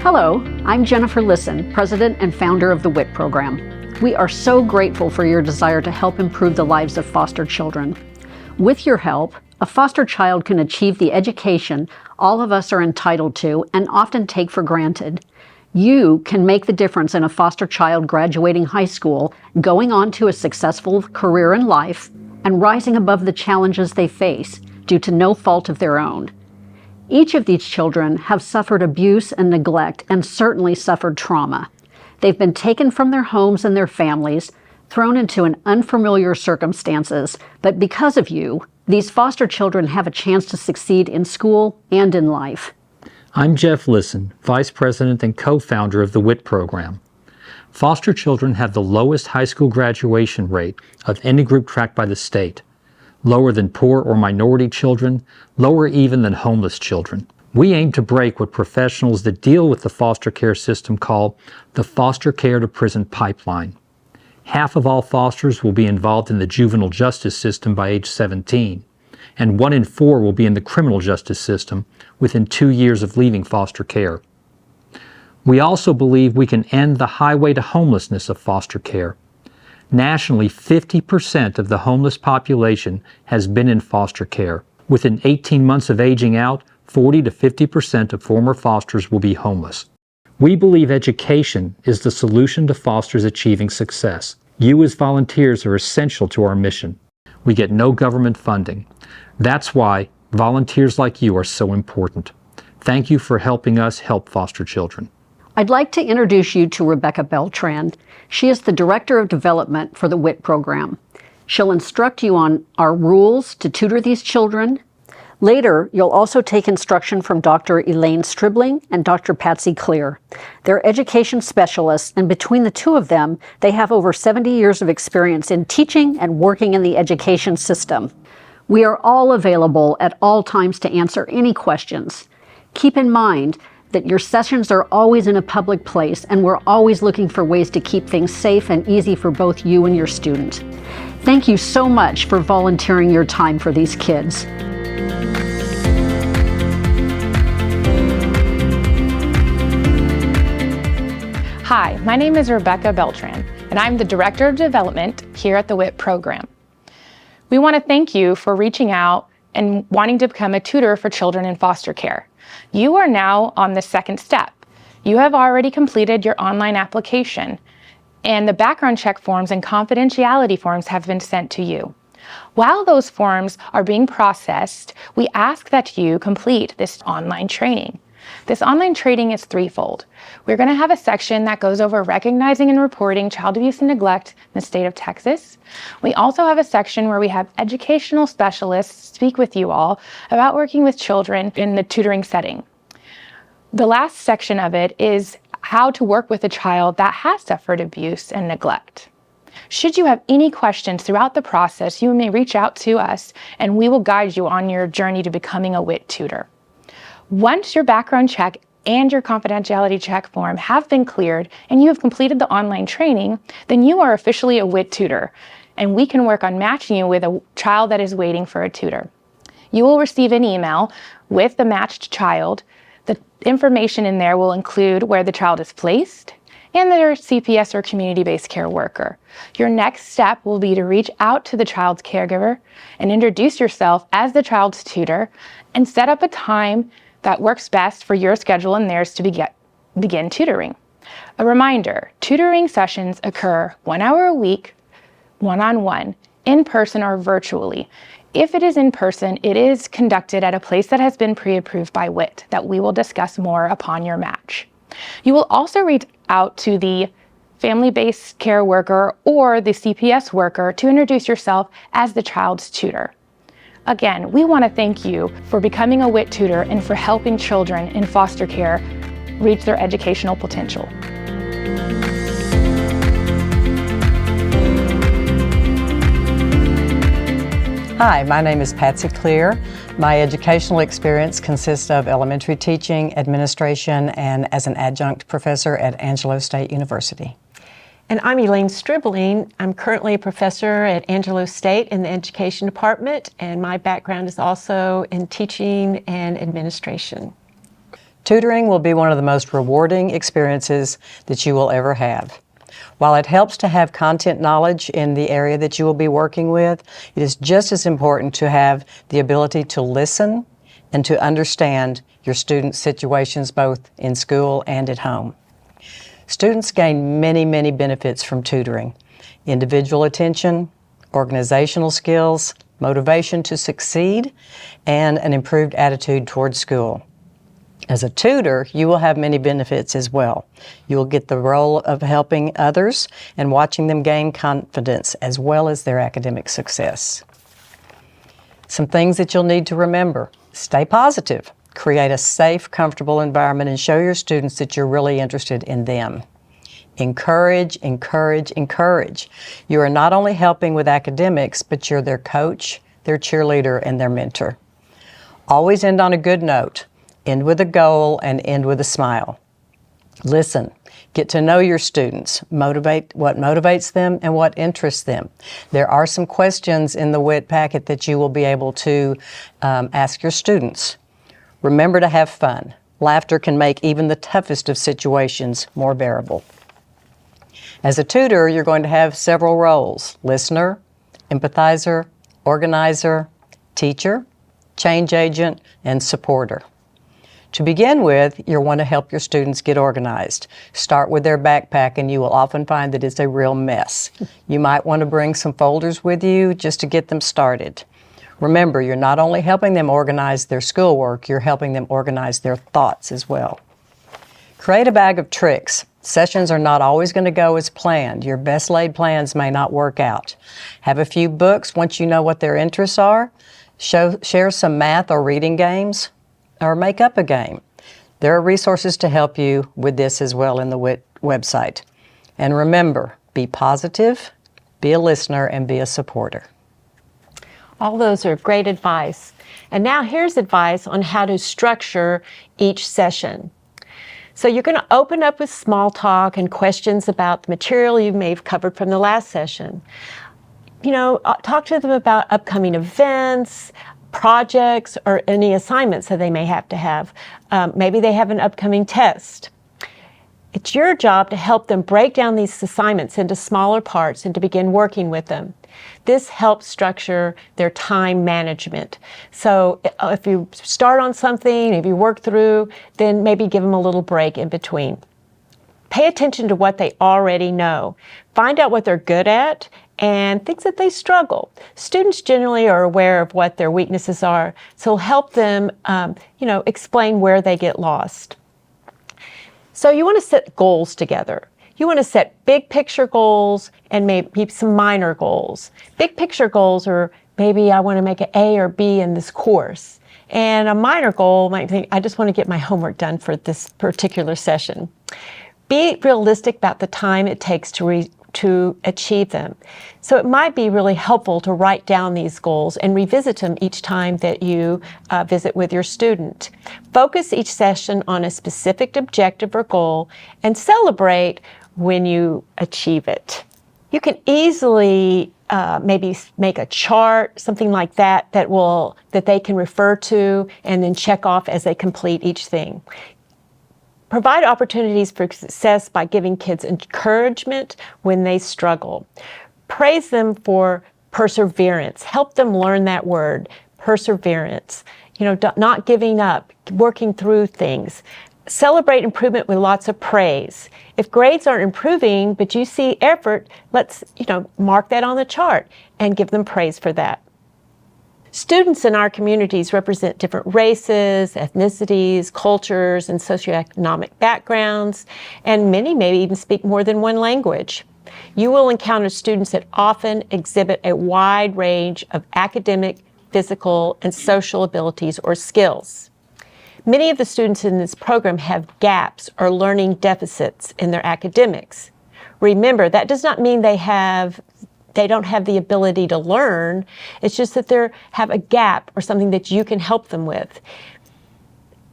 Hello, I'm Jennifer Lisson, President and founder of the WHIT program. We are so grateful for your desire to help improve the lives of foster children. With your help, a foster child can achieve the education all of us are entitled to and often take for granted. You can make the difference in a foster child graduating high school, going on to a successful career in life, and rising above the challenges they face due to no fault of their own. Each of these children have suffered abuse and neglect and certainly suffered trauma. They've been taken from their homes and their families, thrown into an unfamiliar circumstances, but because of you, these foster children have a chance to succeed in school and in life. I'm Jeff Lisson, Vice President and co-founder of the WHIT program. Foster children have the lowest high school graduation rate of any group tracked by the state, lower than poor or minority children, lower even than homeless children. We aim to break what professionals that deal with the foster care system call the foster care to prison pipeline. Half of all fosters will be involved in the juvenile justice system by age 17, and 1 in 4 will be in the criminal justice system within 2 years of leaving foster care. We also believe we can end the highway to homelessness of foster care. Nationally, 50% of the homeless population has been in foster care. Within 18 months of aging out, 40 to 50% of former fosters will be homeless. We believe education is the solution to fosters achieving success. You as volunteers are essential to our mission. We get no government funding. That's why volunteers like you are so important. Thank you for helping us help foster children. I'd like to introduce you to Rebecca Beltran. She is the Director of Development for the WHIT program. She'll instruct you on our rules to tutor these children. Later, you'll also take instruction from Dr. Elaine Stribling and Dr. Patsy Clear. They're education specialists, and between the two of them, they have over 70 years of experience in teaching and working in the education system. We are all available at all times to answer any questions. Keep in mind that your sessions are always in a public place, and we're always looking for ways to keep things safe and easy for both you and your student. Thank you so much for volunteering your time for these kids. Hi, my name is Rebecca Beltran, and I'm the Director of Development here at the WHIT program. We want to thank you for reaching out and wanting to become a tutor for children in foster care. You are now on the second step. You have already completed your online application, and the background check forms and confidentiality forms have been sent to you. While those forms are being processed, we ask that you complete this online training. This online training is threefold. We're going to have a section that goes over recognizing and reporting child abuse and neglect in the state of Texas. We also have a section where we have educational specialists speak with you all about working with children in the tutoring setting. The last section of it is how to work with a child that has suffered abuse and neglect. Should you have any questions throughout the process, you may reach out to us and we will guide you on your journey to becoming a WHIT tutor. Once your background check and your confidentiality check form have been cleared and you have completed the online training, then you are officially a WHIT tutor, and we can work on matching you with a child that is waiting for a tutor. You will receive an email with the matched child. The information in there will include where the child is placed and their CPS or community-based care worker. Your next step will be to reach out to the child's caregiver and introduce yourself as the child's tutor and set up a time that works best for your schedule and theirs to begin tutoring. A reminder, tutoring sessions occur 1 hour a week, one-on-one, in person or virtually. If it is in person, it is conducted at a place that has been pre-approved by WHIT that we will discuss more upon your match. You will also reach out to the family-based care worker or the CPS worker to introduce yourself as the child's tutor. Again, we want to thank you for becoming a WHIT tutor and for helping children in foster care reach their educational potential. Hi, my name is Patsy Clear. My educational experience consists of elementary teaching, administration, and as an adjunct professor at Angelo State University. And I'm Elaine Stribling. I'm currently a professor at Angelo State in the Education Department, and my background is also in teaching and administration. Tutoring will be one of the most rewarding experiences that you will ever have. While it helps to have content knowledge in the area that you will be working with, it is just as important to have the ability to listen and to understand your students' situations both in school and at home. Students gain many, many benefits from tutoring: individual attention, organizational skills, motivation to succeed, and an improved attitude toward school. As a tutor, you will have many benefits as well. You will get the role of helping others and watching them gain confidence as well as their academic success. Some things that you'll need to remember: stay positive, create a safe, comfortable environment, and show your students that you're really interested in them. Encourage, encourage, encourage. You are not only helping with academics, but you're their coach, their cheerleader, and their mentor. Always end on a good note. End with a goal and end with a smile. Listen, get to know your students, motivate what motivates them and what interests them. There are some questions in the WHIT packet that you will be able to ask your students. Remember to have fun. Laughter can make even the toughest of situations more bearable. As a tutor, you're going to have several roles: listener, empathizer, organizer, teacher, change agent, and supporter. To begin with, you'll want to help your students get organized. Start with their backpack, and you will often find that it's a real mess. You might want to bring some folders with you just to get them started. Remember, you're not only helping them organize their schoolwork, you're helping them organize their thoughts as well. Create a bag of tricks. Sessions are not always going to go as planned. Your best laid plans may not work out. Have a few books once you know what their interests are. Share some math or reading games, or make up a game. There are resources to help you with this as well in the WHIT website. And remember, be positive, be a listener, and be a supporter. All those are great advice. And now here's advice on how to structure each session. So you're going to open up with small talk and questions about the material you may have covered from the last session. Talk to them about upcoming events, projects, or any assignments that they may have to have. Maybe they have an upcoming test. It's your job to help them break down these assignments into smaller parts and to begin working with them. This helps structure their time management. So if you start on something, if you work through, then maybe give them a little break in between. Pay attention to what they already know. Find out what they're good at and things that they struggle. Students generally are aware of what their weaknesses are, so help them explain where they get lost. So you want to set goals together. You want to set big picture goals and maybe some minor goals. Big picture goals are maybe I want to make an A or B in this course. And a minor goal might think, I just want to get my homework done for this particular session. Be realistic about the time it takes to achieve them. So it might be really helpful to write down these goals and revisit them each time that you visit with your student. Focus each session on a specific objective or goal and celebrate when you achieve it. You can easily maybe make a chart, something like that, that they can refer to and then check off as they complete each thing. Provide opportunities for success by giving kids encouragement when they struggle. Praise them for perseverance. Help them learn that word, perseverance. Not giving up, working through things. Celebrate improvement with lots of praise. If grades aren't improving, but you see effort, let's, mark that on the chart and give them praise for that. Students in our communities represent different races, ethnicities, cultures, and socioeconomic backgrounds, and many may even speak more than one language. You will encounter students that often exhibit a wide range of academic, physical, and social abilities or skills. Many of the students in this program have gaps or learning deficits in their academics. Remember, that does not mean they don't have the ability to learn. It's just that they have a gap or something that you can help them with.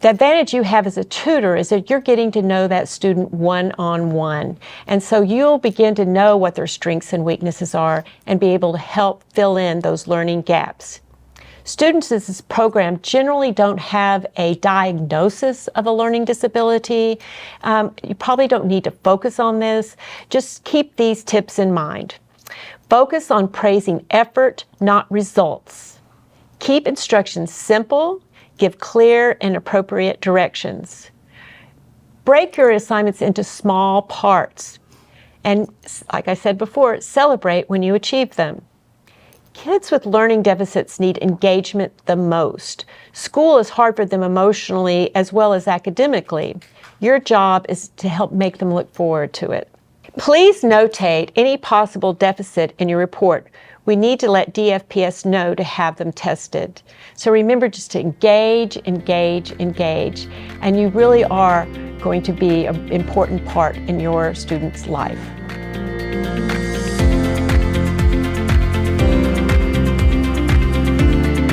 The advantage you have as a tutor is that you're getting to know that student one-on-one. And so you'll begin to know what their strengths and weaknesses are and be able to help fill in those learning gaps. Students in this program generally don't have a diagnosis of a learning disability. You probably don't need to focus on this. Just keep these tips in mind. Focus on praising effort, not results. Keep instructions simple. Give clear and appropriate directions. Break your assignments into small parts. And like I said before, celebrate when you achieve them. Kids with learning deficits need engagement the most. School is hard for them emotionally as well as academically. Your job is to help make them look forward to it. Please notate any possible deficit in your report. We need to let DFPS know to have them tested. So remember just to engage, engage, engage, and you really are going to be an important part in your student's life.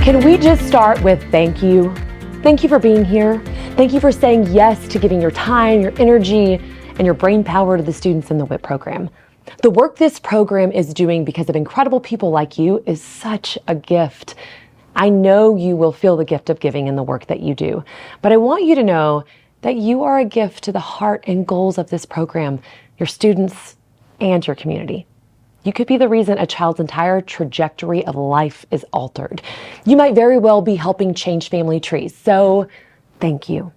Can we just start with thank you? Thank you for being here. Thank you for saying yes to giving your time, your energy, and your brain power to the students in the WHIT program. The work this program is doing because of incredible people like you is such a gift. I know you will feel the gift of giving in the work that you do, but I want you to know that you are a gift to the heart and goals of this program, your students, and your community. You could be the reason a child's entire trajectory of life is altered. You might very well be helping change family trees, so thank you.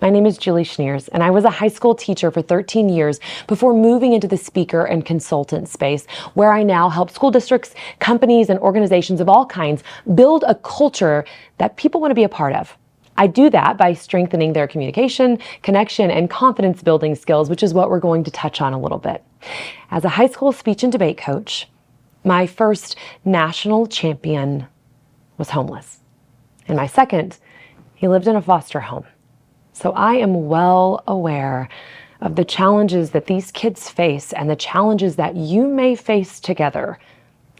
My name is Julie Schniers, and I was a high school teacher for 13 years before moving into the speaker and consultant space, where I now help school districts, companies, and organizations of all kinds build a culture that people want to be a part of. I do that by strengthening their communication, connection, and confidence building skills, which is what we're going to touch on a little bit. As a high school speech and debate coach, my first national champion was homeless. And my second, he lived in a foster home. So I am well aware of the challenges that these kids face and the challenges that you may face together.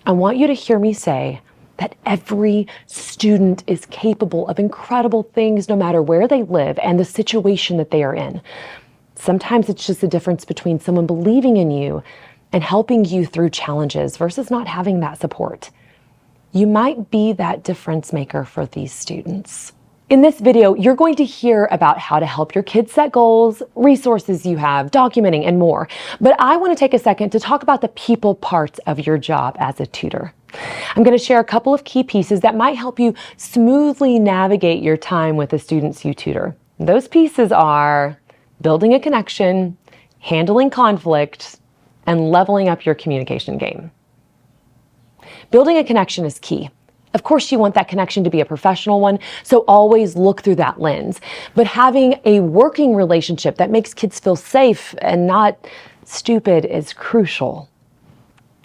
I want you to hear me say that every student is capable of incredible things no matter where they live and the situation that they are in. Sometimes it's just the difference between someone believing in you and helping you through challenges versus not having that support. You might be that difference maker for these students. In this video, you're going to hear about how to help your kids set goals, resources you have, documenting, and more. But I want to take a second to talk about the people parts of your job as a tutor. I'm going to share a couple of key pieces that might help you smoothly navigate your time with the students you tutor. Those pieces are building a connection, handling conflict, and leveling up your communication game. Building a connection is key. Of course, you want that connection to be a professional one, so always look through that lens. But having a working relationship that makes kids feel safe and not stupid is crucial.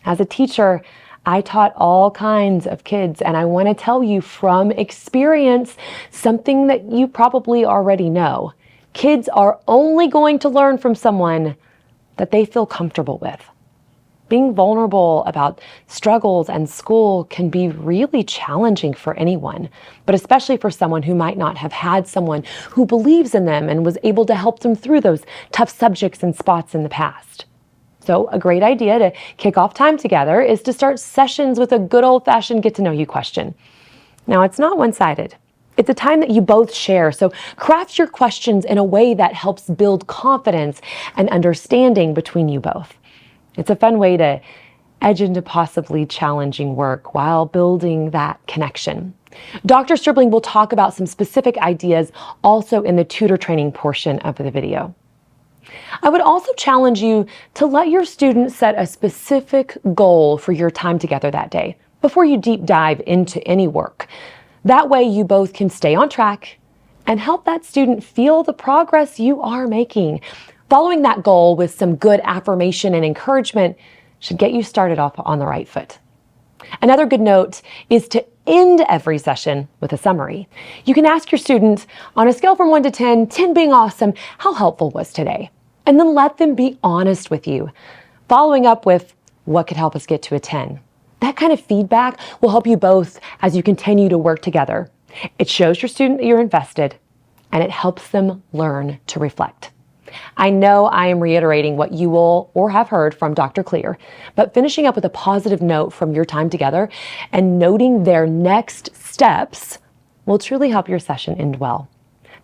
As a teacher, I taught all kinds of kids, and I want to tell you from experience something that you probably already know. Kids are only going to learn from someone that they feel comfortable with. Being vulnerable about struggles and school can be really challenging for anyone, but especially for someone who might not have had someone who believes in them and was able to help them through those tough subjects and spots in the past. So a great idea to kick off time together is to start sessions with a good old-fashioned get-to-know-you question. Now, it's not one-sided. It's a time that you both share, so craft your questions in a way that helps build confidence and understanding between you both. It's a fun way to edge into possibly challenging work while building that connection. Dr. Stribling will talk about some specific ideas also in the tutor training portion of the video. I would also challenge you to let your students set a specific goal for your time together that day before you deep dive into any work. That way you both can stay on track and help that student feel the progress you are making. Following that goal with some good affirmation and encouragement should get you started off on the right foot. Another good note is to end every session with a summary. You can ask your students, on a scale from 1 to 10, 10 being awesome, how helpful was today? And then let them be honest with you, following up with what could help us get to a 10. That kind of feedback will help you both as you continue to work together. It shows your student that you're invested, and it helps them learn to reflect. I know I am reiterating what you will or have heard from Dr. Clear, but finishing up with a positive note from your time together and noting their next steps will truly help your session end well.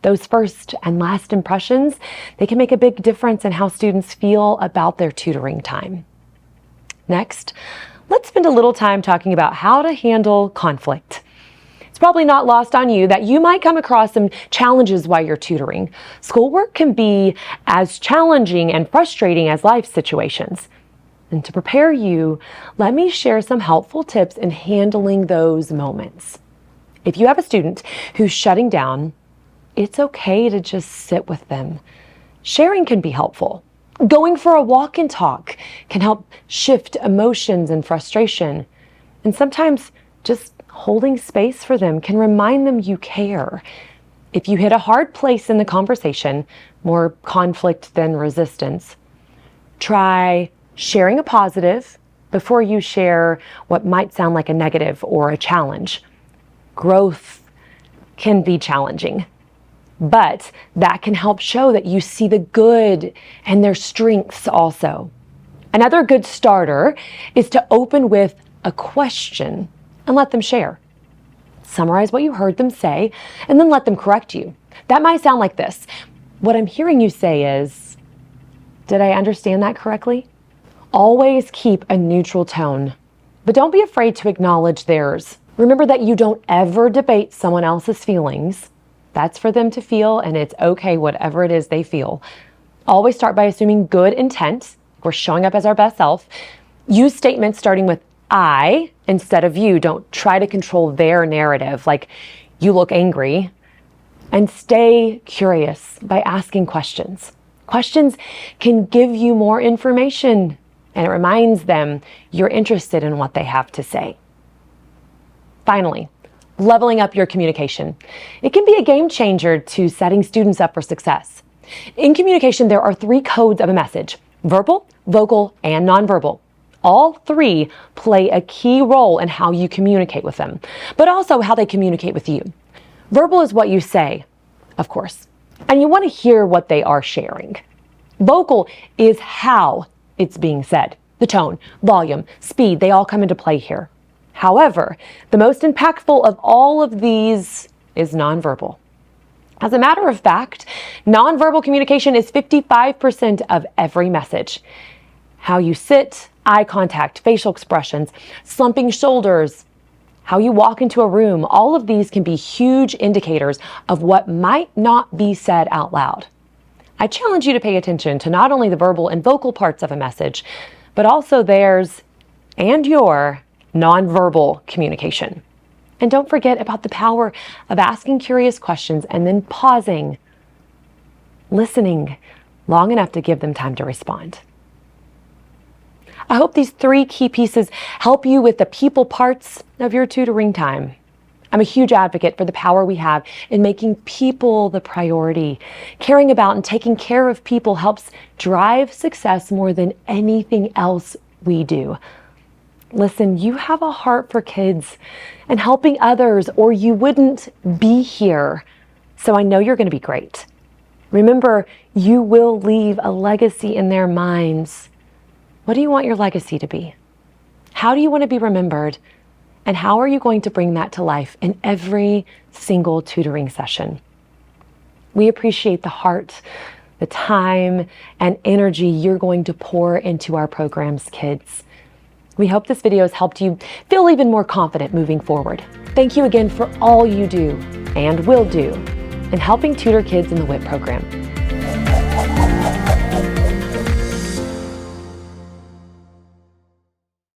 Those first and last impressions, they can make a big difference in how students feel about their tutoring time. Next, let's spend a little time talking about how to handle conflict. It's probably not lost on you that you might come across some challenges while you're tutoring. Schoolwork can be as challenging and frustrating as life situations. And to prepare you, let me share some helpful tips in handling those moments. If you have a student who's shutting down, it's okay to just sit with them. Sharing can be helpful. Going for a walk and talk can help shift emotions and frustration. And sometimes just holding space for them can remind them you care. If you hit a hard place in the conversation, more conflict than resistance, try sharing a positive before you share what might sound like a negative or a challenge. Growth can be challenging, but that can help show that you see the good and their strengths also. Another good starter is to open with a question and let them share. Summarize what you heard them say and then let them correct you. That might sound like this. What I'm hearing you say is, did I understand that correctly? Always keep a neutral tone, but don't be afraid to acknowledge theirs. Remember that you don't ever debate someone else's feelings. That's for them to feel, and it's okay whatever it is they feel. Always start by assuming good intent. We're showing up as our best self. Use statements starting with I instead of you. Don't try to control their narrative, like you look angry. And stay curious by asking questions. Questions can give you more information, and it reminds them you're interested in what they have to say. Finally, leveling up your communication. It can be a game changer to setting students up for success. In communication, there are 3 codes of a message: verbal, vocal, and nonverbal. All 3 play a key role in how you communicate with them, but also how they communicate with you. Verbal is what you say, of course, and you want to hear what they are sharing. Vocal is how it's being said. The tone, volume, speed, they all come into play here. However, the most impactful of all of these is nonverbal. As a matter of fact, nonverbal communication is 55% of every message. How you sit, eye contact, facial expressions, slumping shoulders, how you walk into a room, all of these can be huge indicators of what might not be said out loud. I challenge you to pay attention to not only the verbal and vocal parts of a message, but also theirs and your nonverbal communication. And don't forget about the power of asking curious questions and then pausing, listening long enough to give them time to respond. I hope these 3 key pieces help you with the people parts of your tutoring time. I'm a huge advocate for the power we have in making people the priority. Caring about and taking care of people helps drive success more than anything else we do. Listen, you have a heart for kids and helping others, or you wouldn't be here. So I know you're going to be great. Remember, you will leave a legacy in their minds. What do you want your legacy to be? How do you want to be remembered? And how are you going to bring that to life in every single tutoring session? We appreciate the heart, the time, and energy you're going to pour into our programs, kids. We hope this video has helped you feel even more confident moving forward. Thank you again for all you do and will do in helping tutor kids in the WHIT program.